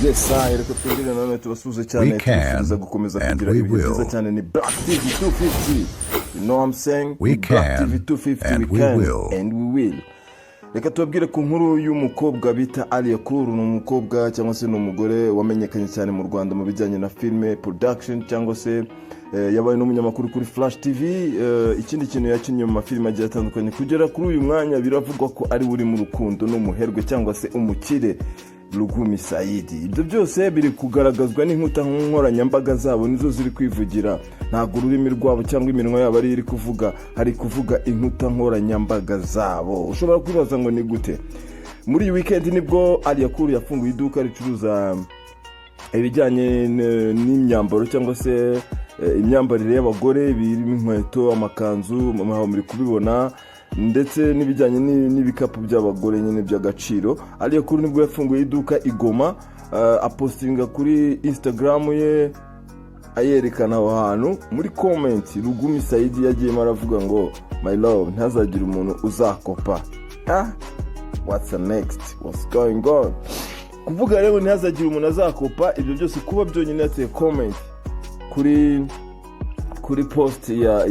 Yes, reka twongere nanone tubasuze cyane twifuza gukomeza kugira ibihe byiza cyane ni Black TV 250. You know what I'm saying? Black TV 250 we can and we will. Reka tubabwire ku nkuru y'umukobwa bita Alia Cool, ni umukobwa cyangwa se n'umugore wamenyekanye cyane mu Rwanda mu bijyanye na filme production cyangwa se yabaye n'umunyamakuru kuri Flash TV. Ikindi kintu yakinnye mu mafilme agiye atandukanye kugera kuri uyu mwanya biravugwa ko ari uri mu rukundo n'umuherwe cyangwa se umukire Lugumi Saidi. Ibyo byose biri kugaragazwa n'inkuta nkoranyambaga zabo nizo ziri kwivugira, ntabwo ururimi rwabo cyangwa iminwa yabo ari iri kuvuga, hari kuvuga inkuta nkoranyambaga zabo. Ushobora kwibaza ngo ni gute? Muri iyi weekend nibwo Alia Cool yafunguye iduka ricuruza ibijyanye n'imyambaro cyangwa se imyambarire y'abagore, birimo inkweto, amakanzu, muri kubibona, ndetse n'ibijyanye n'ibikapu by'abagore nyine by'agaciro. Alia Cool nibwo yafunguye iduka igoma, apostinga kuri Instagram ye ayerekana aho hantu. Muri comment Lugumi Saidi yagiye maravuga ngo my love, ntazagira umuntu uzakopa. What's the next? What's going on? Kuvuga rero ntazagira umuntu azakopa, ibyo byose kuba byonyine yateye comment kuri post ya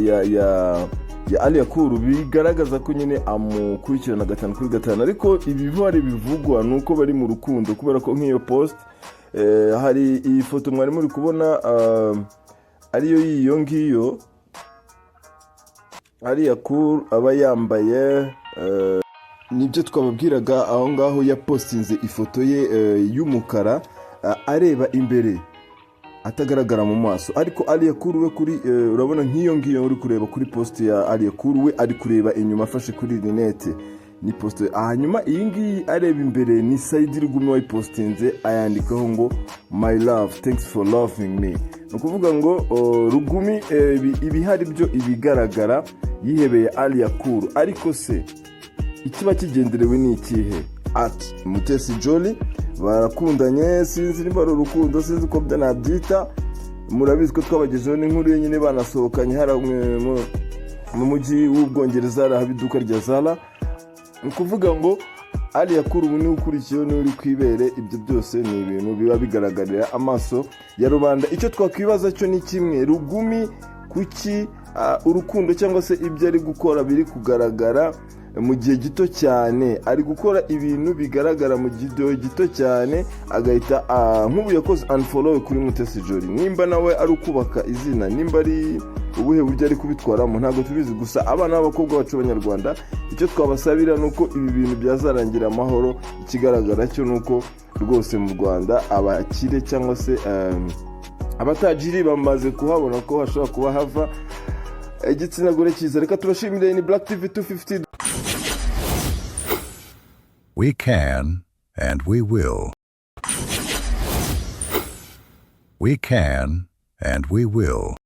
Alia Cool bigaragaza ko nyine amukurikirana 5/5, ariko ibivare bivugwa nuko bari mu rukundo, kubera ko nk'iyo post hari iyi foto mwari muri kubona ariyo yiyo ngiyo Alia Cool aba yambaye, nibyo twababwiraga aho ngaho yapostinze ifoto ye y'umukara areba imbere atagaragara mu maso. Ariko Alia Cool we kuri urabona nk'iyo ngiyo uri kureba kuri post ya Alia Cool, we ari kureba inyuma afashe kuri rinete, ni post. Hanyuma iyi ngiyi areba imbere ni Saidi Lugumi wayipostinze ayandikaho ngo my love, thanks for loving me. Nukuvuga ngo Lugumi ibihari byo ibigaragara yihebeye Alia Cool. Ariko se ikiba kigenderewe ni ikihe? Ati Mutesi Jolly barakundanye, sinzi niba ari urukundo, sinzi uko byanabyita. Murabizi ko twabagejeho n'inkuru yenyine banasohokanye hari mu mujyi w'Ubwongereza haba iduka rya Zara. Nukuvuga ngo Alia Cool ubu ni ukurikiyeho ni uri kwibere. Ibyo byose ni ibintu biba bigaragarira amaso ya rubanda. Icyo twakwibaza cyo ni kimwe, Lugumi kuki urukundo cyangwa se ibyo ari gukora biri kugaragara mu gihe gito cyane, ari gukora ibintu bigaragara mu gihe gito cyane agahita nk'ubu yakoze unfollow kuri Mutesi Jolly. Nimba nawe ari ukubaka izina, nimba ari ubuhe buryo ari kubitwaramo ntabwo tubizi, gusa abana b'abakobwa bacu b'Abanyarwanda icyo twabasabira nuko ibi bintu byazarangira amahoro. Ikigaragara cyo nuko rwose mu Rwanda abakire cyangwa se abatajiri bamaze kuhabona ko hashobora kuba hava igitsina gore cyiza. Reka tubashimire. Ni Black TV 250. We can and we will. We can and we will.